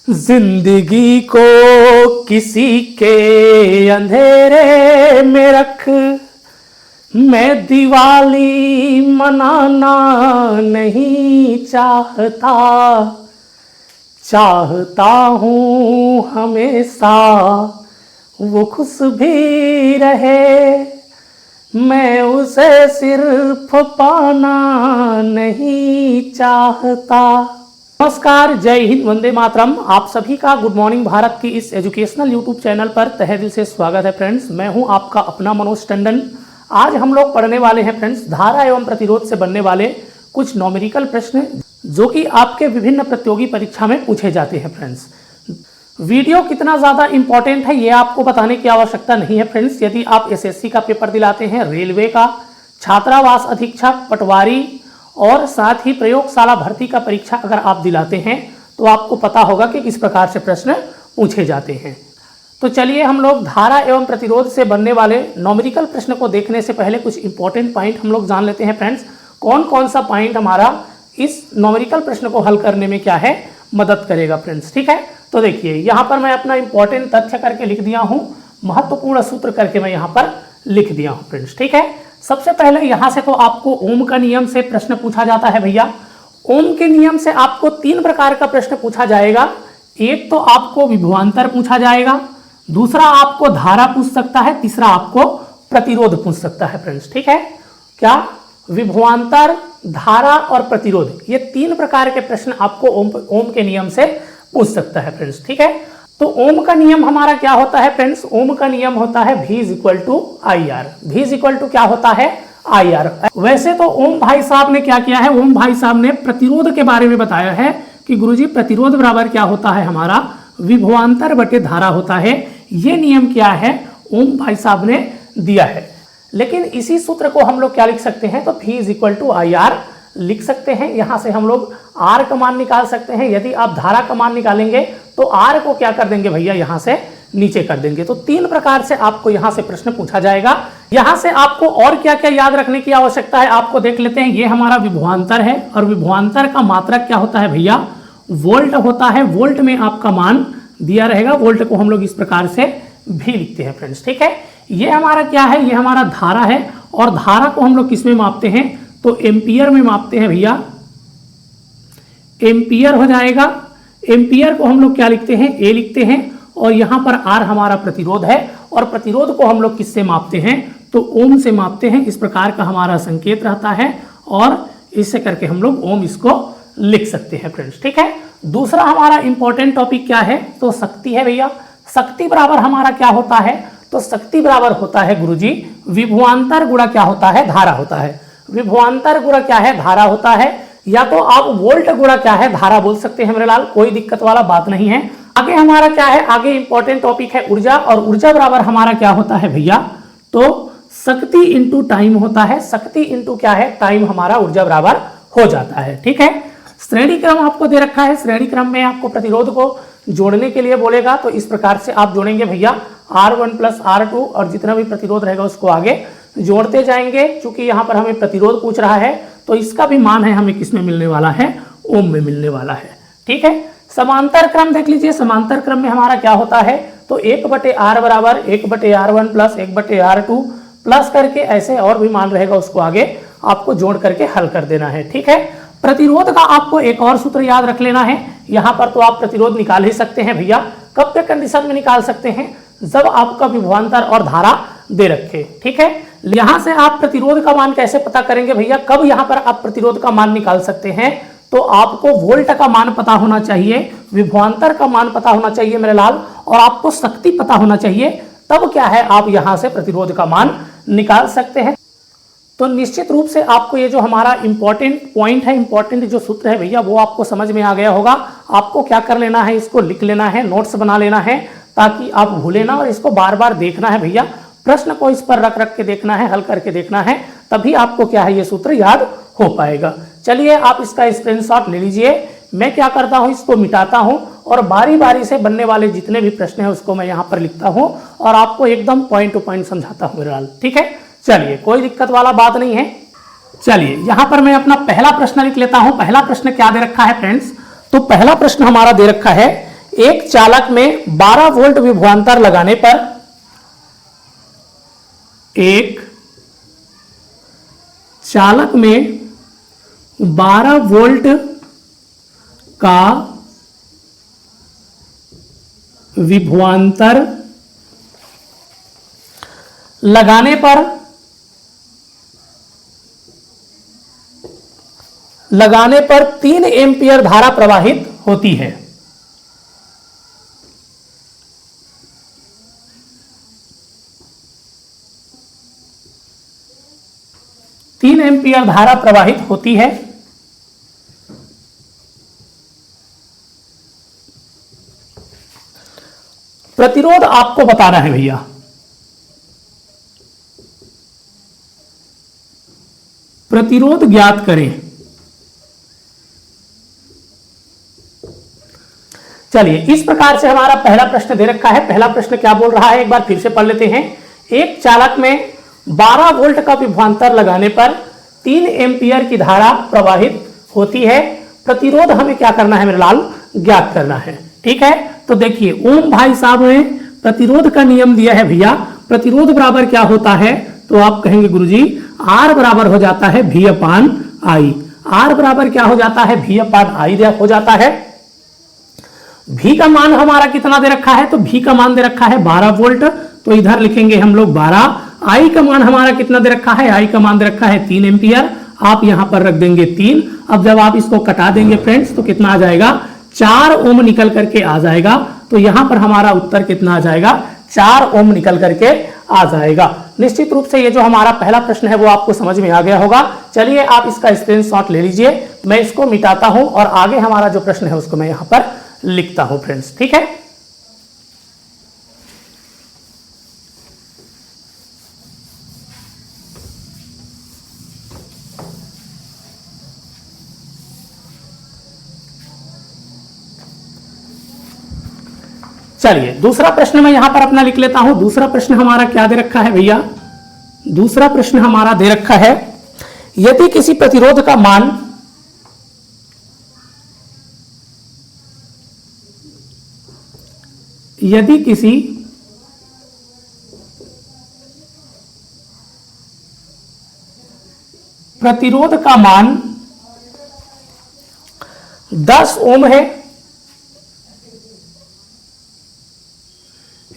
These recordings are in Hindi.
जिंदगी को किसी के अंधेरे में रख मैं दिवाली मनाना नहीं चाहता, चाहता हूँ हमेशा वो खुश भी रहे, मैं उसे सिर्फ पाना नहीं चाहता। नमस्कार, जय हिंद, वंदे मातरम। आप सभी का गुड मॉर्निंग भारत की इस एजुकेशनल यूट्यूब चैनल पर तहे दिल से स्वागत है फ्रेंड्स। मैं हूं आपका अपना मनोज टंडन। आज हम लोग पढ़ने वाले हैं फ्रेंड्स धारा एवं प्रतिरोध से बनने वाले कुछ न्यूमेरिकल प्रश्न जो कि आपके विभिन्न प्रतियोगी परीक्षा में पूछे जाते हैं फ्रेंड्स। वीडियो कितना ज़्यादा इंपॉर्टेंट है ये आपको बताने की आवश्यकता नहीं है फ्रेंड्स। यदि आप एसएससी का पेपर दिलाते हैं, रेलवे का, छात्रावास अधीक्षक, पटवारी और साथ ही प्रयोगशाला भर्ती का परीक्षा अगर आप दिलाते हैं तो आपको पता होगा कि किस प्रकार से प्रश्न पूछे जाते हैं। तो चलिए हम लोग धारा एवं प्रतिरोध से बनने वाले न्यूमेरिकल प्रश्न को देखने से पहले कुछ इंपॉर्टेंट पॉइंट हम लोग जान लेते हैं फ्रेंड्स। कौन कौन सा पॉइंट हमारा इस न्यूमेरिकल प्रश्न को हल करने में क्या है, मदद करेगा फ्रेंड्स। ठीक है, तो देखिए यहाँ पर मैं अपना इंपॉर्टेंट तथ्य करके लिख दिया हूँ, महत्वपूर्ण सूत्र करके मैं यहाँ पर लिख दिया हूँ फ्रेंड्स। ठीक है, सबसे पहले यहाँ से तो आपको ओम का नियम से प्रश्न पूछा जाता है भैया। ओम के नियम से आपको तीन प्रकार का प्रश्न पूछा जाएगा। एक तो आपको विभवांतर पूछा जाएगा, दूसरा आपको धारा पूछ सकता है, तीसरा आपको प्रतिरोध पूछ सकता है फ्रेंड्स। ठीक है, क्या विभवांतर, धारा और प्रतिरोध, ये तीन प्रकार के प्रश्न आपको ओम के नियम से पूछ सकता है फ्रेंड्स। ठीक है, तो ओम का नियम हमारा क्या होता है फ्रेंड्स? ओम का नियम होता है V = IR। V क्या होता है? IR। वैसे तो ओम भाई साहब ने क्या किया है, ओम भाई साहब ने प्रतिरोध के बारे में बताया है कि गुरुजी प्रतिरोध बराबर क्या होता है हमारा, विभवांतर बटे धारा होता है। ये नियम क्या है, ओम भाई साहब ने दिया है। लेकिन इसी सूत्र को हम लोग क्या लिख सकते हैं, तो V IR लिख सकते हैं। यहां से हम लोग R का मान निकाल सकते हैं। यदि आप धारा का मान निकालेंगे तो R को क्या कर देंगे भैया, यहां से नीचे कर देंगे। तो तीन प्रकार से आपको यहां से प्रश्न पूछा जाएगा। यहां से आपको और क्या क्या याद रखने की आवश्यकता है आपको देख लेते हैं। ये हमारा विभवांतर है और विभवांतर का मात्रक क्या होता है भैया, वोल्ट होता है। वोल्ट में आपका मान दिया रहेगा। वोल्ट को हम लोग इस प्रकार से भी लिखते हैं फ्रेंड्स। ठीक है, ये हमारा क्या है, ये हमारा धारा है और धारा को हम लोग किस में मापते हैं, तो एम्पियर में मापते हैं भैया। एम्पियर हो जाएगा। एम्पियर को हम लोग क्या लिखते हैं, ए लिखते हैं। और यहां पर आर हमारा प्रतिरोध है और प्रतिरोध को हम लोग किससे मापते हैं, तो ओम से मापते हैं। इस प्रकार का हमारा संकेत रहता है और इससे करके हम लोग ओम इसको लिख सकते हैं फ्रेंड्स। ठीक है, दूसरा हमारा इंपॉर्टेंट टॉपिक क्या है, तो शक्ति है भैया। शक्ति बराबर हमारा क्या होता है, तो शक्ति बराबर होता है गुरुजी विभवांतर गुणा क्या होता है, धारा होता है। विभवांतर गुणा क्या है, धारा होता है। या तो आप वोल्ट गुणा क्या है, धारा बोल सकते हैं मेरे लाल, कोई दिक्कत वाला बात नहीं है। आगे हमारा क्या है, आगे इंपॉर्टेंट टॉपिक है ऊर्जा। और ऊर्जा बराबर हमारा क्या होता है भैया, तो शक्ति इंटू टाइम होता है। शक्ति इंटू क्या है, टाइम हमारा ऊर्जा बराबर हो जाता है। ठीक है, श्रेणी क्रम आपको दे रखा है। श्रेणी क्रम में आपको प्रतिरोध को जोड़ने के लिए बोलेगा, तो इस प्रकार से आप जोड़ेंगे भैया R1 + R2 और जितना भी प्रतिरोध रहेगा उसको आगे जोड़ते जाएंगे। चूंकि यहाँ पर हमें प्रतिरोध पूछ रहा है तो इसका भी मान है हमें किस में मिलने वाला है, ओम में मिलने वाला है। ठीक है, समांतर क्रम देख लीजिए। समांतर क्रम में हमारा क्या होता है, तो 1/R बराबर 1/R1 + 1/R2 प्लस करके ऐसे और भी मान रहेगा उसको आगे आपको जोड़ करके हल कर देना है। ठीक है, प्रतिरोध का आपको एक और सूत्र याद रख लेना है। यहाँ पर तो आप प्रतिरोध निकाल ही सकते हैं भैया। कब के कंडीशन में निकाल सकते हैं, जब आपका विभवांतर और धारा दे रखे। ठीक है, यहां से आप प्रतिरोध का मान कैसे पता करेंगे भैया, कब यहां पर आप प्रतिरोध का मान निकाल सकते हैं, तो आपको वोल्ट का मान पता होना चाहिए, विभवांतर का मान पता होना चाहिए मेरे लाल, और आपको शक्ति पता होना चाहिए। तब क्या है, आप यहां से प्रतिरोध का मान निकाल सकते हैं। तो निश्चित रूप से आपको ये जो हमारा इंपॉर्टेंट पॉइंट है, इंपॉर्टेंट जो सूत्र है भैया, वो आपको समझ में आ गया होगा। आपको क्या कर लेना है, इसको लिख लेना है, नोट्स बना लेना है ताकि आप भूले ना, और इसको बार बार देखना है भैया। प्रश्न को इस पर रख रख के देखना है, हल करके देखना है, तभी आपको क्या है ये सूत्र याद हो पाएगा। चलिए आप इसका स्क्रीनशॉट ले लीजिए। मैं क्या करता हूँ, इसको मिटाता हूँ और बारी बारी से बनने वाले जितने भी प्रश्न हैं उसको मैं यहाँ पर लिखता हूँ और आपको एकदम पॉइंट टू पॉइंट समझाता हूँ मेरे लाल। ठीक है, चलिए कोई दिक्कत वाला बात नहीं है। चलिए यहाँ पर मैं अपना पहला प्रश्न लिख लेता हूँ। पहला प्रश्न क्या दे रखा है फ्रेंड्स, तो पहला प्रश्न हमारा दे रखा है एक चालक में 12 वोल्ट विभवांतर लगाने पर एक चालक में 12 वोल्ट का विभवांतर लगाने पर 3 एम्पियर धारा प्रवाहित होती है। तीन एम्पियर धारा प्रवाहित होती है। प्रतिरोध आपको बताना है भैया। प्रतिरोध ज्ञात करें। चलिए, इस प्रकार से हमारा पहला प्रश्न दे रखा है। पहला प्रश्न क्या बोल रहा है, एक बार फिर से पढ़ लेते हैं। एक चालक में 12 वोल्ट का विभवांतर लगाने पर 3 एम्पियर की धारा प्रवाहित होती है। प्रतिरोध हमें क्या करना है मेरे लाल, ज्ञात करना है। ठीक है, तो देखिए ओम भाई साहब ने प्रतिरोध का नियम दिया है भैया। प्रतिरोध बराबर क्या होता है, तो आप कहेंगे गुरुजी आर बराबर हो जाता है V अपान आई। आर बराबर क्या हो जाता है, V अपान आई हो जाता है। V का मान हमारा कितना दे रखा है, तो V का मान दे रखा है 12 वोल्ट, तो इधर लिखेंगे हम लोग 12। I का मान हमारा कितना दे रखा है, I का मान दे रखा है 3 एम्पियर, आप यहां पर रख देंगे 3। अब जब आप इसको कटा देंगे फ्रेंड्स तो कितना आ जाएगा, 4 ओम निकल करके आ जाएगा। तो यहां पर हमारा उत्तर कितना आ जाएगा, 4 ओम निकल करके आ जाएगा। निश्चित रूप से ये जो हमारा पहला प्रश्न है वो आपको समझ में आ गया होगा। चलिए आप इसका स्क्रीनशॉट ले लीजिए, मैं इसको मिटाता हूं और आगे हमारा जो प्रश्न है उसको मैं यहां पर लिखता हूं फ्रेंड्स। ठीक है, चलिए दूसरा प्रश्न मैं यहां पर अपना लिख लेता हूं। दूसरा प्रश्न हमारा क्या दे रखा है भैया, दूसरा प्रश्न हमारा दे रखा है, यदि किसी प्रतिरोध का मान यदि किसी प्रतिरोध का मान 10 ओम है,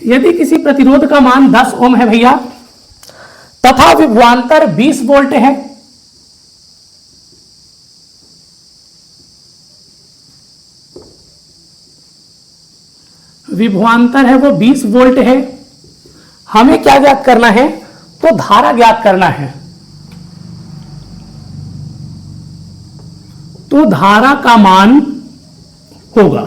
यदि किसी प्रतिरोध का मान 10 ओम है भैया तथा विभवांतर 20 वोल्ट है, विभवांतर है वो 20 वोल्ट है, हमें क्या ज्ञात करना है, तो धारा ज्ञात करना है। तो धारा का मान होगा।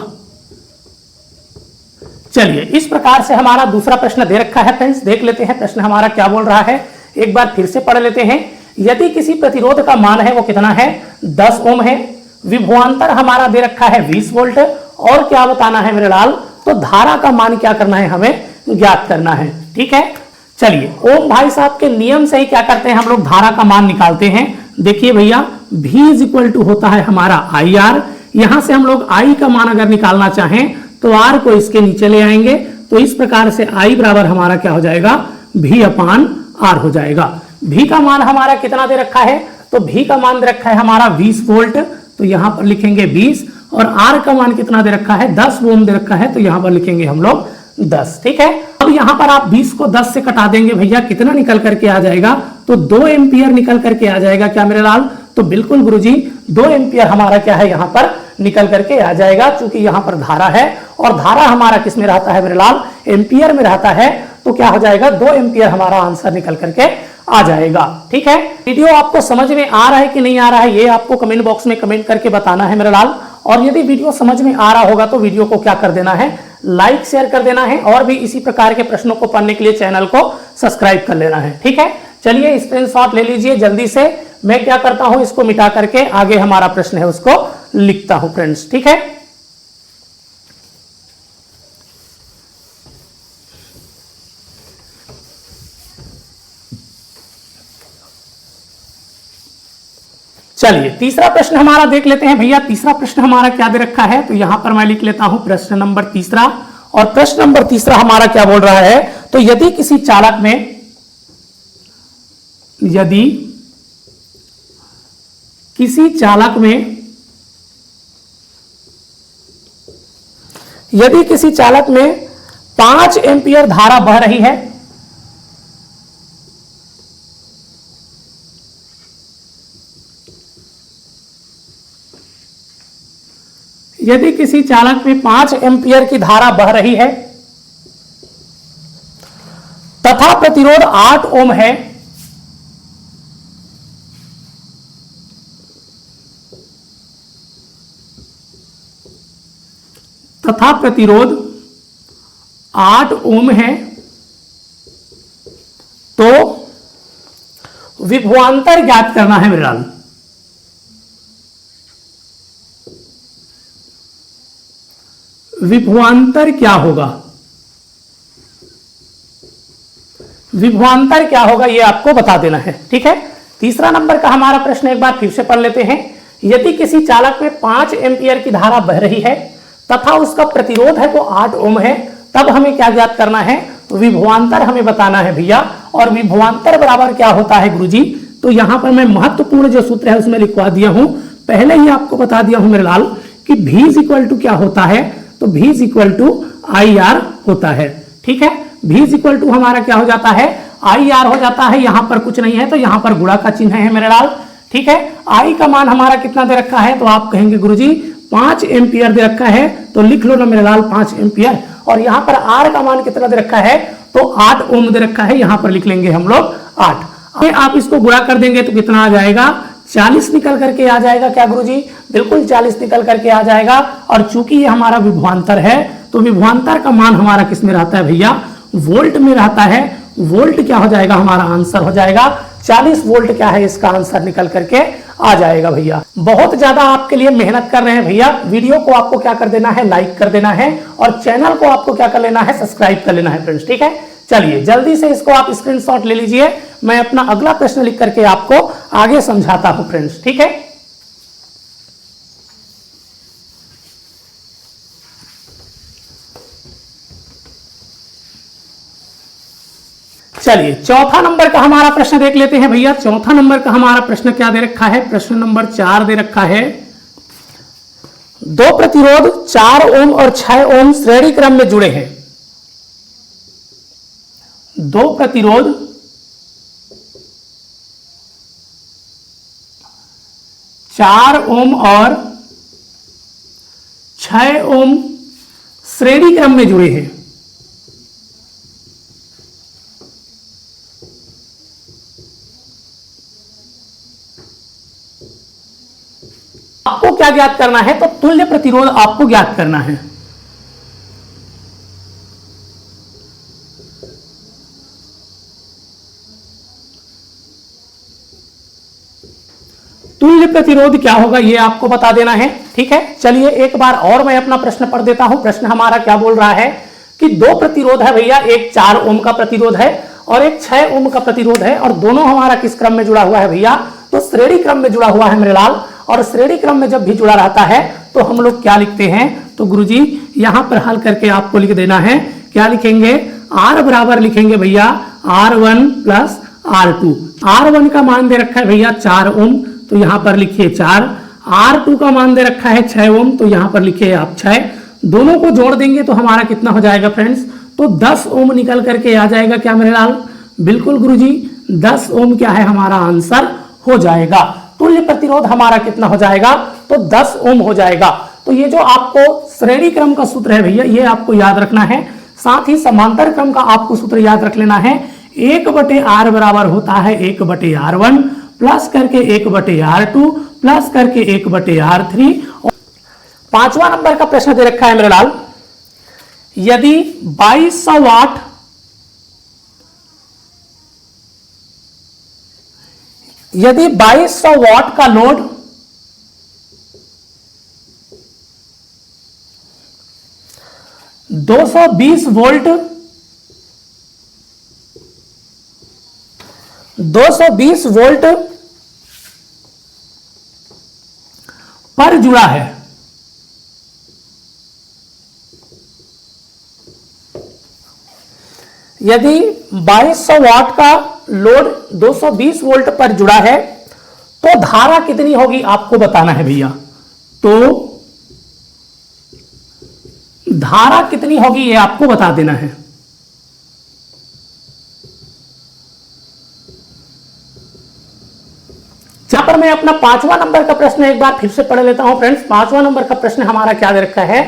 चलिए इस प्रकार से हमारा दूसरा प्रश्न दे रखा है फ्रेंड्स, देख लेते हैं प्रश्न हमारा क्या बोल रहा है, एक बार फिर से पढ़ लेते हैं। यदि किसी प्रतिरोध का मान है वो कितना है, 10 ओम है, विभवांतर हमारा दे रखा है 20 वोल्ट, और क्या बताना है मेरे लाल, तो धारा का मान क्या करना है, हमें ज्ञात करना है। ठीक है, चलिए ओम भाई साहब के नियम से ही क्या करते हैं हम लोग धारा का मान निकालते हैं। देखिए भैया V इज इक्वल टू होता है हमारा IR, यहां से हम लोग I का मान अगर निकालना चाहें तो R को इसके नीचे ले आएंगे, तो इस प्रकार से I बराबर हमारा क्या हो जाएगा, V अपान R हो जाएगा। V का मान हमारा कितना दे रखा है, तो V का मान दे रखा है हमारा 20 वोल्ट, तो यहां पर लिखेंगे 20, और R का मान कितना दे रखा है, 10 ओम दे रखा है, तो यहां पर लिखेंगे हम लोग 10। ठीक है, अब यहां पर आप 20 को 10 से कटा देंगे भैया, कितना निकल करके आ जाएगा, तो 2 एम्पियर निकल करके आ जाएगा। क्या मेरे लाल, तो बिल्कुल गुरुजी 2 एम्पियर हमारा क्या है यहां पर निकल करके आ जाएगा, क्योंकि यहां पर धारा है और धारा हमारा किस में रहता है मेरे लाल, एम्पियर में रहता है, तो क्या हो जाएगा 2 एम्पियर हमारा आंसर निकल करके आ जाएगा। ठीक है, वीडियो आपको समझ में आ रहा है कि नहीं आ रहा है, ये आपको कमेंट बॉक्स में कमेंट करके बताना है मेरे लाल। और यदि वीडियो समझ में आ रहा होगा तो वीडियो को क्या कर देना है, लाइक शेयर कर देना है, और भी इसी प्रकार के प्रश्नों को पढ़ने के लिए चैनल को सब्सक्राइब कर लेना है। ठीक है, चलिए स्क्रीनशॉट ले लीजिए जल्दी से। मैं क्या करता हूं, इसको मिटा करके आगे हमारा प्रश्न है उसको लिखता हूं फ्रेंड्स। ठीक है, चलिए तीसरा प्रश्न हमारा देख लेते हैं भैया। तीसरा प्रश्न हमारा क्या दे रखा है, तो यहां पर मैं लिख लेता हूं प्रश्न नंबर तीसरा। और प्रश्न नंबर तीसरा हमारा क्या बोल रहा है, तो यदि किसी चालक में 5 एम्पियर धारा बह रही है, यदि किसी चालक में 5 एम्पियर की धारा बह रही है तथा प्रतिरोध 8 ओम है, तथा प्रतिरोध 8 ओम है, तो विभवांतर ज्ञात करना है मेरे लाल। विभवांतर क्या होगा, विभवांतर क्या होगा ये आपको बता देना है, ठीक है। तीसरा नंबर का हमारा प्रश्न एक बार फिर से पढ़ लेते हैं। यदि किसी चालक में 5 एम्पियर की धारा बह रही है तथा उसका प्रतिरोध है वो 8 ओम है, तब हमें क्या ज्ञात करना है, तो विभवांतर हमें बताना है भैया। और विभवांतर बराबर क्या होता है गुरुजी, तो यहां पर मैं महत्वपूर्ण जो सूत्र है उसमें लिखवा दिया हूं, पहले ही आपको बता दिया हूं मेरे लाल कि V इज इक्वल टू क्या होता है, तो V is equal to IR होता है, ठीक है। V इज इक्वल टू हमारा क्या हो जाता है, IR हो जाता है। यहां पर कुछ नहीं है तो यहां पर गुणा का चिन्ह है मेरे लाल, ठीक है। I का मान हमारा कितना दे रखा है, तो आप कहेंगे गुरुजी 5 एम्पियर दे रखा है, तो लिख लो ना मेरे लाल 5 एम्पियर। और यहां पर R का मान कितना दे रखा है, तो 8 ओम दे रखा है, यहां पर लिख लेंगे हम लोग 8। आप इसको गुणा कर देंगे तो कितना आ जाएगा, 40 निकल करके आ जाएगा क्या गुरुजी, बिल्कुल 40 निकल करके आ जाएगा। और चूंकि ये हमारा विभवांतर है तो विभवांतर का मान हमारा किस में रहता है भैया, वोल्ट में रहता है। वोल्ट क्या हो जाएगा, हमारा आंसर हो जाएगा 40 वोल्ट क्या है, इसका आंसर निकल करके आ जाएगा भैया। बहुत ज्यादा आपके लिए मेहनत कर रहे हैं भैया। वीडियो को आपको क्या कर देना है, लाइक कर देना है, और चैनल को आपको क्या कर लेना है, सब्सक्राइब कर लेना है फ्रेंड्स, ठीक है। चलिए जल्दी से इसको आप स्क्रीनशॉट ले लीजिए, मैं अपना अगला प्रश्न लिख करके आपको आगे समझाता हूं फ्रेंड्स, ठीक है। चलिए चौथा नंबर का हमारा प्रश्न देख लेते हैं भैया। चौथा नंबर का हमारा प्रश्न क्या दे रखा है, प्रश्न नंबर 4 दे रखा है। 2 प्रतिरोध 4 ओम और 6 ओम श्रेणी क्रम में जुड़े हैं। 2 प्रतिरोध 4 ओम और 6 ओम श्रेणी क्रम में जुड़े हैं। आपको क्या ज्ञात करना है, तो तुल्य प्रतिरोध आपको ज्ञात करना है। तुल्य प्रतिरोध क्या होगा ये आपको बता देना है, ठीक है। चलिए एक बार और मैं अपना प्रश्न पढ़ देता हूं। प्रश्न हमारा क्या बोल रहा है कि 2 प्रतिरोध है भैया, एक 4 ओम का प्रतिरोध है और एक 6 ओम का प्रतिरोध है, और दोनों हमारा किस क्रम में जुड़ा हुआ है भैया, तो श्रेणी क्रम में जुड़ा हुआ है मेरे लाल। और श्रेणी क्रम में जब भी जुड़ा रहता है तो हम लोग क्या लिखते हैं, तो गुरुजी यहां पर हल करके आपको लिख देना है, क्या लिखेंगे, R बराबर लिखेंगे भैया R1 प्लस R2। R1 का मान दे रखा है भैया 4 ओम, तो यहां पर लिखिए 4। R2 का मान दे रखा है 6 ओम, तो यहां पर लिखिए आप 6। दोनों को जोड़ देंगे तो हमारा कितना हो जाएगा फ्रेंड्स, तो 10 ओम निकल करके आ जाएगा क्या मेरे लाल, बिल्कुल गुरुजी 10 ओम क्या है हमारा आंसर हो जाएगा। तुल्य प्रतिरोध हमारा कितना हो जाएगा, तो 10 ओम हो जाएगा। तो ये जो आपको श्रेणी क्रम का सूत्र है भैया, ये आपको याद रखना है। साथ ही समांतर क्रम का आपको सूत्र याद रख लेना है। 1/R बराबर होता है 1/R1 प्लस करके 1/R2 प्लस करके 1/R3। पांचवा नंबर का प्रश्न दे रखा है मेरे लाल, यदि 2200 वाट यदि 2200 वाट का लोड 220 वोल्ट 220 वोल्ट पर जुड़ा है। यदि 2200 वाट का लोड 220 वोल्ट पर जुड़ा है तो धारा कितनी होगी आपको बताना है भैया। तो धारा कितनी होगी ये आपको बता देना है। जहां पर मैं अपना 5वां नंबर का प्रश्न एक बार फिर से पढ़ लेता हूं फ्रेंड्स। 5वां नंबर का प्रश्न हमारा क्या दे रखा है,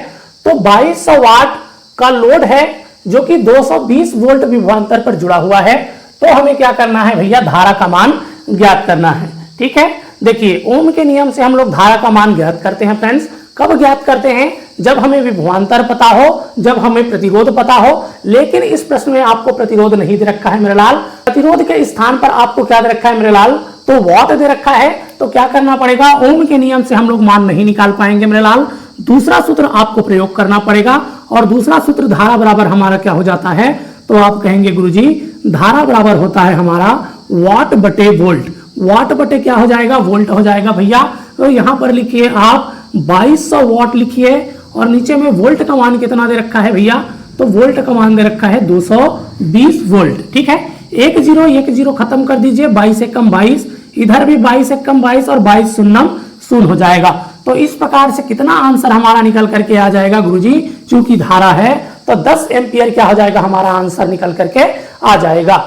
तो 2200 वाट का लोड है जो कि 220 वोल्ट विभवांतर पर जुड़ा हुआ है। तो हमें क्या करना है भैया, धारा का मान ज्ञात करना है। ठीक है, देखिए ओम के नियम से हम लोग धारा का मान ज्ञात करते हैं फ्रेंड्स। कब ज्ञात करते हैं, जब हमें विभवांतर पता हो, जब हमें प्रतिरोध पता हो। लेकिन इस प्रश्न में आपको प्रतिरोध नहीं दे रखा है मेरे लाल। प्रतिरोध के स्थान पर आपको क्या दे रखा है मेरे लाल, तो वॉट दे रखा है। तो क्या करना पड़ेगा, ओम के नियम से हम लोग मान नहीं निकाल पाएंगे मेरे लाल। दूसरा सूत्र आपको प्रयोग करना पड़ेगा और दूसरा सूत्र धारा बराबर हमारा क्या हो जाता है, तो आप कहेंगे गुरुजी धारा बराबर होता है हमारा वाट बटे वोल्ट। वाट बटे क्या हो जाएगा, वोल्ट हो जाएगा भैया। तो यहां पर लिखिए आप 2200 वाट लिखिए और नीचे में वोल्ट का मान कितना दे रखा है भैया, तो वोल्ट का मान दे रखा है 220 वोल्ट। ठीक है, 1 0 खत्म कर दीजिए, 22 से कम 22, इधर भी 22 से कम 22 और 22 शून्यम शून्य हो जाएगा। तो इस प्रकार से कितना आंसर हमारा निकल करके आ जाएगा गुरुजी, चूंकि धारा है तो 10 एम्पियर क्या हो जाएगा हमारा आंसर निकल करके आ जाएगा।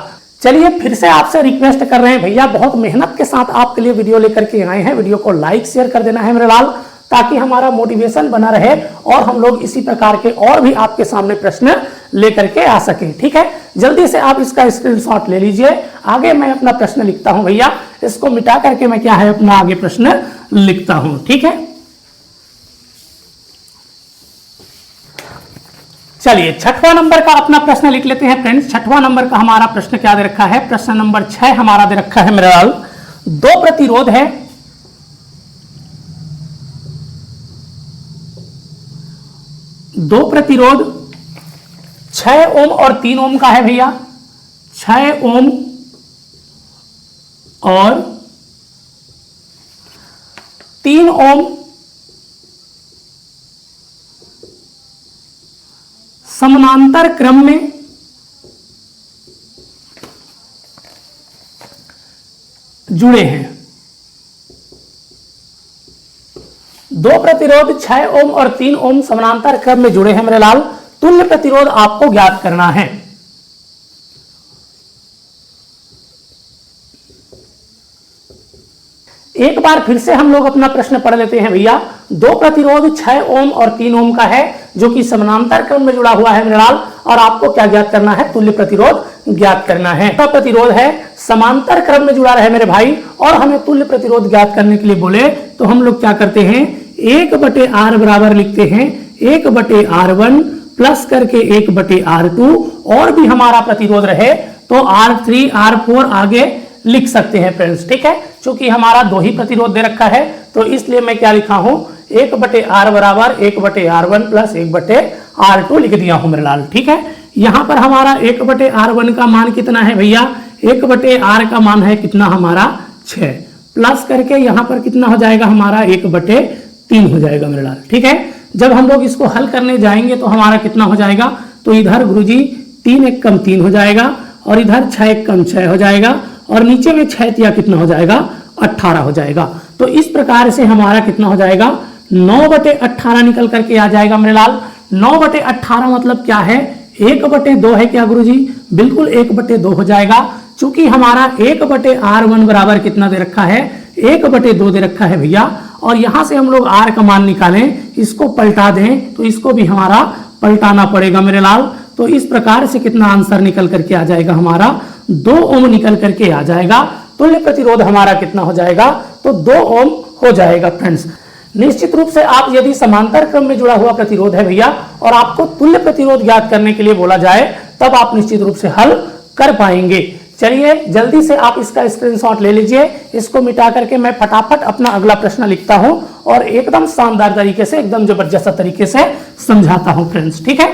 चलिए फिर से आपसे रिक्वेस्ट कर रहे हैं भैया, बहुत मेहनत के साथ आपके लिए वीडियो लेकर के आए हैं। वीडियो को लाइक शेयर कर देना है मेरे लाल, ताकि हमारा मोटिवेशन बना रहे और हम लोग इसी प्रकार के और भी आपके सामने प्रश्न लेकर के आ सके। ठीक है, जल्दी से आप इसका स्क्रीनशॉट ले लीजिए। आगे मैं अपना प्रश्न लिखता हूं भैया, इसको मिटा करके मैं क्या है अपना आगे प्रश्न लिखता हूं। ठीक है, चलिए 6वां नंबर का अपना प्रश्न लिख लेते हैं फ्रेंड्स। 6वां नंबर का हमारा प्रश्न क्या दे रखा है, प्रश्न नंबर 6 हमारा दे रखा है मेरे लाल। दो प्रतिरोध है, दो प्रतिरोध 6 ओम और 3 ओम का है भैया। 6 ओम और 3 ओम समानांतर क्रम में जुड़े हैं। दो प्रतिरोध 6 ओम और 3 ओम समानांतर क्रम में जुड़े हैं मेरे लाल। तुल्य प्रतिरोध आपको ज्ञात करना है। एक बार फिर से हम लोग अपना प्रश्न पढ़ लेते हैं भैया। दो प्रतिरोध 6 ओम और 3 ओम का है जो कि समानांतर क्रम में जुड़ा हुआ है मेरे लाल, और आपको क्या ज्ञात करना है, तुल्य प्रतिरोध ज्ञात करना है। तो प्रतिरोध है समांतर क्रम में जुड़ा रहे मेरे भाई, और हमें तुल्य प्रतिरोध ज्ञात करने के लिए बोले तो हम लोग क्या करते हैं, 1/R बराबर लिखते हैं 1/R1 प्लस करके 1/R2, और भी हमारा प्रतिरोध रहे तो R3 R4 आगे लिख सकते हैं फ्रेंड्स। ठीक है, चूंकि हमारा दो ही प्रतिरोध दे रखा है तो इसलिए मैं क्या लिखा हूं, 1/R बराबर 1/R1 प्लस 1/R2 लिख दिया हूं मेरे लाल। ठीक है, यहां पर हमारा 1/R1 का मान कितना है भैया, 1/R का मान है कितना हमारा 6, प्लस करके यहां पर कितना हो जाएगा हमारा 1/3 हो जाएगा मेरे लाल। ठीक है, जब हम लोग इसको हल करने जाएंगे तो हमारा कितना हो जाएगा, तो इधर गुरुजी 3 1 कम 3 हो जाएगा और इधर 6 1 कम 6 हो जाएगा और नीचे में 6 तिया कितना हो जाएगा 18 हो जाएगा। तो इस प्रकार से हमारा कितना हो जाएगा 9/18 निकल करके आ जाएगा मेरे लाल। 9/18 मतलब क्या है, 1/2 है क्या गुरुजी, बिल्कुल 1/2 हो जाएगा। चूंकि हमारा 1/R1 बराबर कितना दे रखा है, 1/2 दे रखा है भैया, और यहां से हम लोग R का मान निकालें, इसको पलटा दें तो इसको भी हमारा पलटाना पड़ेगा मेरे लाल। तो इस प्रकार से कितना आंसर निकल करके आ जाएगा हमारा 2 ओम निकल करके आ जाएगा। तुल्य प्रतिरोध हमारा कितना हो जाएगा, तो 2 ओम हो जाएगा फ्रेंड्स। निश्चित रूप से आप यदि समांतर क्रम में जुड़ा हुआ प्रतिरोध है भैया और आपको तुल्य प्रतिरोध ज्ञात करने के लिए बोला जाए तब आप निश्चित रूप से हल कर पाएंगे। चलिए जल्दी से आप इसका स्क्रीनशॉट ले लीजिए। इसको मिटा करके मैं फटाफट अपना अगला प्रश्न लिखता हूं और एकदम शानदार तरीके से, एकदम जबरदस्त तरीके से समझाता हूं फ्रेंड्स। ठीक है,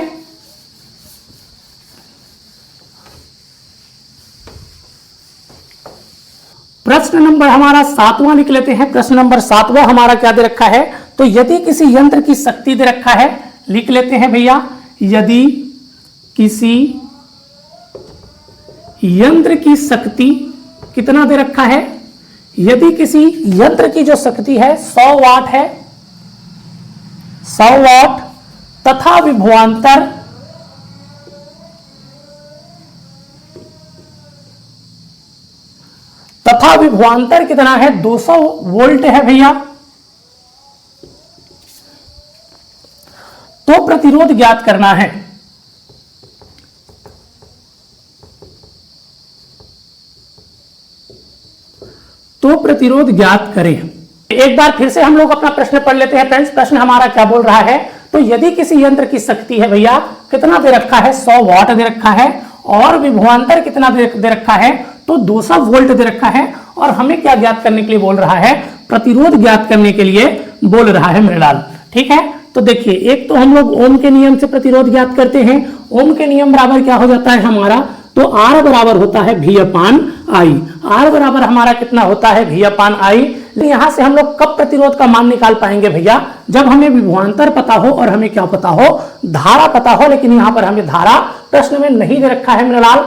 प्रश्न नंबर हमारा 7वां लिख लेते हैं। प्रश्न नंबर 7वां हमारा क्या दे रखा है, तो यदि किसी यंत्र की शक्ति दे रखा है, लिख लेते हैं भैया, यदि किसी यंत्र की शक्ति कितना दे रखा है, यदि किसी यंत्र की जो शक्ति है 100 वाट है, 100 वाट तथा विभवांतर कितना है, 200 वोल्ट है भैया, तो प्रतिरोध ज्ञात करना है। तो प्रतिरोध ज्ञात करें। एक बार फिर से हम लोग अपना प्रश्न पढ़ लेते हैं फ्रेंड्स। प्रश्न हमारा क्या बोल रहा है, तो यदि किसी यंत्र की शक्ति है भैया, कितना दे रखा है, 100 वाट दे रखा है, और विभवांतर कितना दे रखा है, तो 200 वोल्ट दे रखा है, और हमें क्या ज्ञात करने के लिए बोल रहा है, प्रतिरोध ज्ञात करने के लिए बोल रहा है मेरे लाल। ठीक है, तो देखिए, एक तो हम लोग ओम के नियम से प्रतिरोध ज्ञात करते हैं। ओम के नियम बराबर क्या हो जाता है हमारा, तो R बराबर होता है V अपान I। R बराबर हमारा कितना होता है, V अपान I। लेकिन यहां से हम लोग कब प्रतिरोध का मान निकाल पाएंगे भैया, जब हमें विभवांतर पता हो और हमें क्या पता हो, धारा पता हो। लेकिन यहां पर हमें धारा प्रश्न में नहीं दे रखा है मेरे लाल।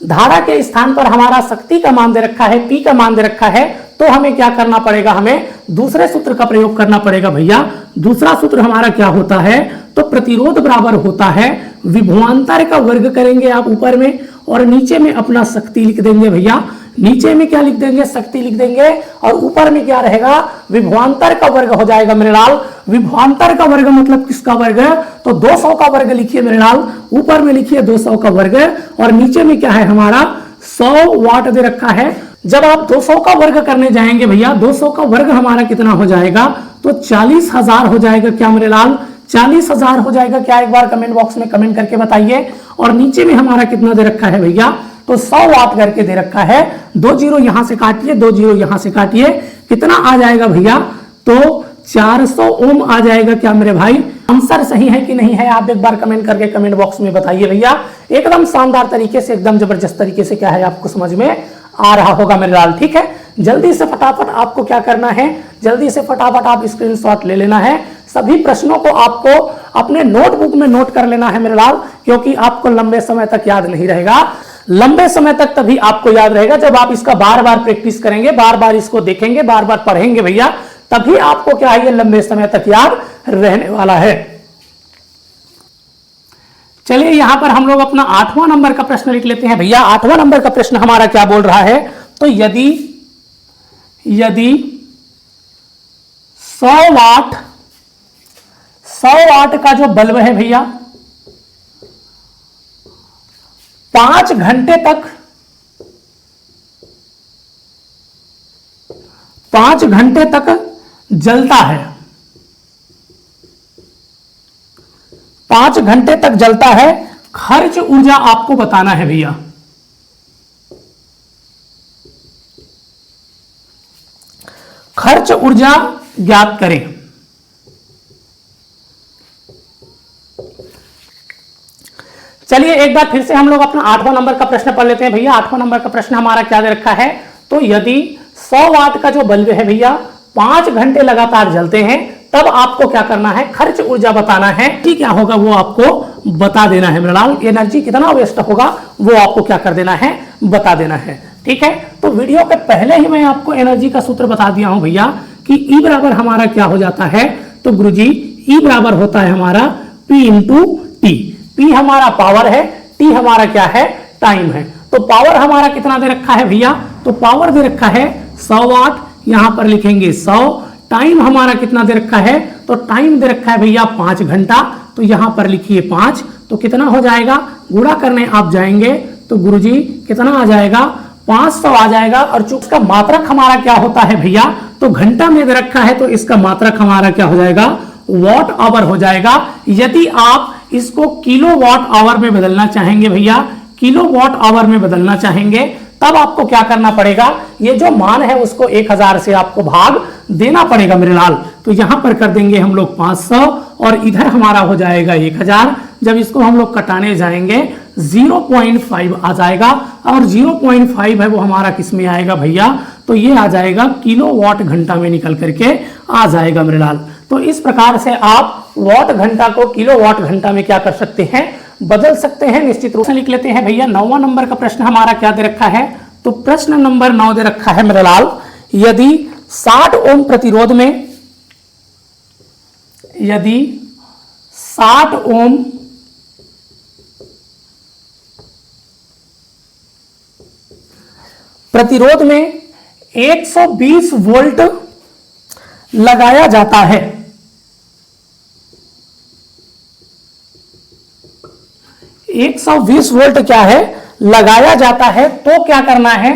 धारा के स्थान पर हमारा शक्ति का मान दे रखा है, P का मान दे रखा है। तो हमें क्या करना पड़ेगा, हमें दूसरे सूत्र का प्रयोग करना पड़ेगा भैया। दूसरा सूत्र हमारा क्या होता है, तो प्रतिरोध बराबर होता है विभवांतर का वर्ग करेंगे आप ऊपर में, और नीचे में अपना शक्ति लिख देंगे भैया। नीचे में क्या लिख देंगे, शक्ति लिख देंगे, और ऊपर में क्या रहेगा, विभवांतर का वर्ग हो जाएगा मेरे लाल। विभवांतर का वर्ग मतलब किसका वर्ग, तो 200 का वर्ग लिखिए मेरे लाल। ऊपर में लिखिए 200 का वर्ग, और नीचे में क्या है हमारा 100 वाट दे रखा है। जब आप 200 का वर्ग करने जाएंगे भैया, 200 का वर्ग हमारा कितना हो जाएगा, तो 40,000 हो जाएगा क्या मेरे लाल, 40,000 हो जाएगा क्या, एक बार कमेंट बॉक्स में कमेंट करके बताइए। और नीचे में हमारा कितना दे रखा है भैया, तो 100 वाट करके दे रखा है। 2 जीरो यहां से काटिए, 2 जीरो यहां से काटिए, कितना आ जाएगा भैया, तो 400 ओम आ जाएगा क्या मेरे भाई। आंसर सही है कि नहीं है, आप एक बार कमेंट करके कमेंट बॉक्स में बताइए भैया। एकदम शानदार तरीके से, एकदम जबरदस्त तरीके से क्या है आपको समझ में आ रहा होगा मेरे लाल। ठीक है, जल्दी से फटाफट आपको क्या करना है, जल्दी से फटाफट आप स्क्रीनशॉट ले लेना है। सभी प्रश्नों को आपको अपने नोटबुक में नोट कर लेना है मेरे लाल, क्योंकि आपको लंबे समय तक याद नहीं रहेगा। लंबे समय तक तभी आपको याद रहेगा जब आप इसका बार बार प्रैक्टिस करेंगे, बार बार इसको देखेंगे, बार बार पढ़ेंगे भैया, तभी आपको क्या है, ये लंबे समय तक याद रहने वाला है। चलिए यहां पर हम लोग अपना 8वां नंबर का प्रश्न लिख लेते हैं भैया। 8वां नंबर का प्रश्न हमारा क्या बोल रहा है, तो यदि 100 वाट का जो बल्ब है भैया 5 घंटे तक जलता है, 5 घंटे तक जलता है, खर्च ऊर्जा आपको बताना है भैया। खर्च ऊर्जा ज्ञात करें। चलिए एक बार फिर से हम लोग अपना 8वां नंबर का प्रश्न पढ़ लेते हैं भैया। 8वां नंबर का प्रश्न हमारा क्या दे रखा है, तो यदि 100 वाट का जो बल्ब है भैया 5 घंटे लगातार जलते हैं, तब आपको क्या करना है, खर्च ऊर्जा बताना है। ठीक, क्या होगा वो आपको बता देना है मेरा लाल। एनर्जी कितना वेस्ट होगा वो आपको क्या कर देना है, बता देना है। ठीक है, तो वीडियो के पहले ही मैं आपको एनर्जी का सूत्र बता दिया हूं भैया कि E बराबर हमारा क्या हो जाता है, तो गुरुजी E बराबर होता है हमारा P इंटू टी। P हमारा पावर है, T हमारा क्या है, टाइम है। तो पावर हमारा कितना दे रखा है भैया, तो पावर दे रखा है 100 वाट, यहां पर लिखेंगे 100। टाइम हमारा कितना दे रखा है, तो टाइम दे रखा है भैया 5 घंटा, तो यहां पर लिखिए 5। तो कितना हो जाएगा, गुणा करने आप जाएंगे तो गुरुजी कितना आ जाएगा, 500 आ जाएगा। और चूंकि इसका मात्रक हमारा क्या होता है भैया, तो घंटा में दे रखा है, तो इसका मात्रक हमारा क्या हो जाएगा, वॉट आवर हो जाएगा। यदि आप इसको किलो वॉट आवर में बदलना चाहेंगे भैया, किलो वॉट आवर में बदलना चाहेंगे, तब आपको क्या करना पड़ेगा, ये जो मान है उसको 1000 से आपको भाग देना पड़ेगा मेरे लाल। तो यहां पर कर देंगे हम लोग 500 और इधर हमारा हो जाएगा 1000। जब इसको हम लोग कटाने जाएंगे 0.5 आ जाएगा, और 0.5 है वो हमारा किस में आएगा भैया, तो ये आ जाएगा किलो वाट घंटा में निकल करके आ जाएगा मेरे लाल। तो इस प्रकार से आप वॉट घंटा को किलोवाट घंटा में क्या कर सकते हैं, बदल सकते हैं। निश्चित रूप से लिख लेते हैं भैया। 9वां नंबर का प्रश्न हमारा क्या दे रखा है, तो प्रश्न नंबर 9 दे रखा है मेरे लाल, यदि 60 ओम प्रतिरोध में, यदि 60 ओम प्रतिरोध में 120 वोल्ट लगाया जाता है, 120 वोल्ट क्या है, लगाया जाता है, तो क्या करना है,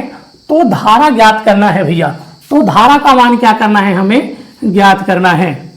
तो धारा ज्ञात करना है भैया। तो धारा का मान क्या करना है, हमें ज्ञात करना है।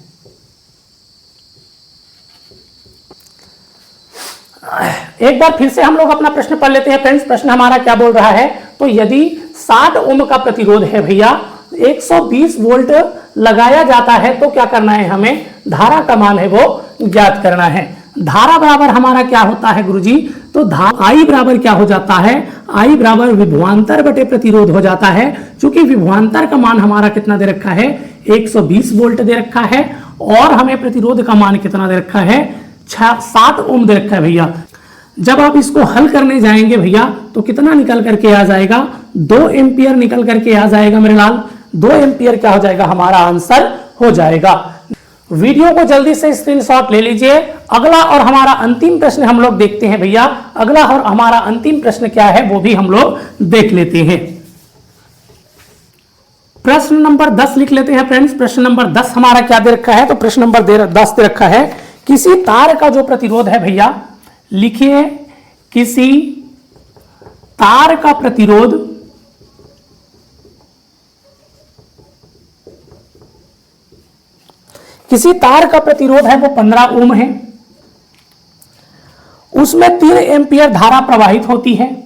एक बार फिर से हम लोग अपना प्रश्न पढ़ लेते हैं फ्रेंड्स। प्रश्न हमारा क्या बोल रहा है, तो यदि 60 ओम का प्रतिरोध है भैया, 120 वोल्ट लगाया जाता है, तो क्या करना है, हमें धारा का मान है वो ज्ञात करना है। धारा बराबर हमारा क्या होता है गुरुजी, तो आई बराबर क्या हो जाता है, आई बराबर विभवांतर बटे प्रतिरोध हो जाता है। क्योंकि विभवांतर का मान हमारा कितना दे रखा है, 120 वोल्ट दे रखा है, और हमें प्रतिरोध का मान कितना दे रखा है, 60 ओम दे रखा है भैया। जब आप इसको हल करने जाएंगे भैया, तो कितना निकल करके आ जाएगा, 2 एम्पियर निकल करके आ जाएगा मेरे लाल। 2 एम्पियर क्या हो जाएगा, हमारा आंसर हो जाएगा। वीडियो को जल्दी से स्क्रीनशॉट ले लीजिए। अगला और हमारा अंतिम प्रश्न हम लोग देखते हैं भैया। अगला और हमारा अंतिम प्रश्न क्या है, वो भी हम लोग देख लेते हैं। प्रश्न नंबर 10 लिख लेते हैं फ्रेंड्स। प्रश्न नंबर 10 हमारा क्या दे रखा है, तो प्रश्न नंबर 10 दे रखा है, किसी तार का जो प्रतिरोध है भैया, लिखिए किसी तार का प्रतिरोध है वो 15 ओम है, उसमें 3 एम्पियर धारा प्रवाहित होती है।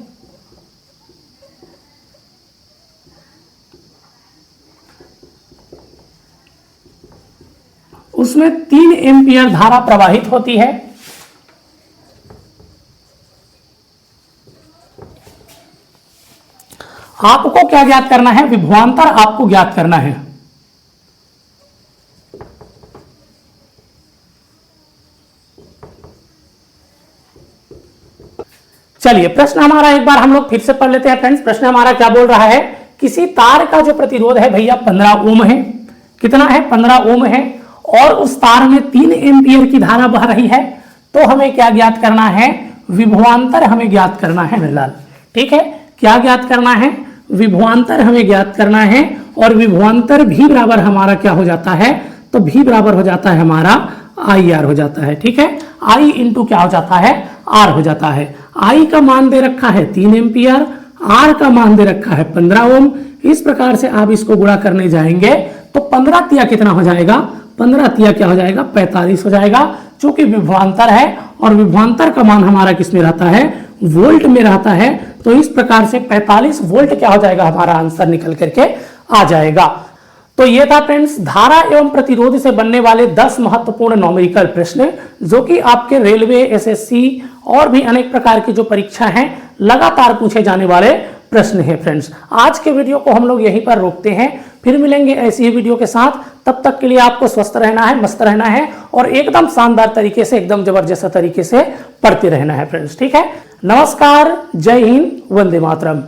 उसमें 3 एम्पियर धारा प्रवाहित होती है। आपको क्या ज्ञात करना है, विभवांतर आपको ज्ञात करना है। चलिए प्रश्न हमारा एक बार हम लोग फिर से पढ़ लेते हैं फ्रेंड्स। प्रश्न हमारा क्या बोल रहा है, किसी तार का जो प्रतिरोध है भैया 15 ओम है। कितना है, 15 ओम है, और उस तार में 3 एम्पियर की धारा बह रही है। तो हमें क्या ज्ञात करना है, विभवांतर हमें ज्ञात करना है मेरे लाल। ठीक है, क्या ज्ञात करना है, विभवांतर हमें ज्ञात करना है। और विभवांतर भी बराबर हमारा क्या हो जाता है, तो भी बराबर हो जाता है हमारा आई आर हो जाता है। ठीक है, आई इंटू क्या हो जाता है, आर हो जाता है। आई का मान दे रखा है 3 एम्पियर, आर का मान दे रखा है 15 ओम। इस प्रकार से आप इसको गुणा करने जाएंगे तो 15 तिया कितना हो जाएगा, 15 तिया क्या हो जाएगा, 45 हो जाएगा। चूंकि विभवांतर है और विभवांतर का मान हमारा किस में रहता है, वोल्ट में रहता है। तो इस प्रकार से 45 वोल्ट क्या हो जाएगा, हमारा आंसर निकल करके आ जाएगा। तो ये था फ्रेंड्स धारा एवं प्रतिरोध से बनने वाले 10 महत्वपूर्ण न्यूमेरिकल प्रश्न, जो कि आपके रेलवे, एसएससी और भी अनेक प्रकार की जो परीक्षा हैं लगातार पूछे जाने वाले प्रश्न है फ्रेंड्स। आज के वीडियो को हम लोग यहीं पर रोकते हैं, फिर मिलेंगे ऐसी ही वीडियो के साथ। तब तक के लिए आपको स्वस्थ रहना है, मस्त रहना है और एकदम शानदार तरीके से, एकदम जबरदस्त तरीके से पढ़ते रहना है फ्रेंड्स। ठीक है, नमस्कार, जय हिंद, वंदे मातरम।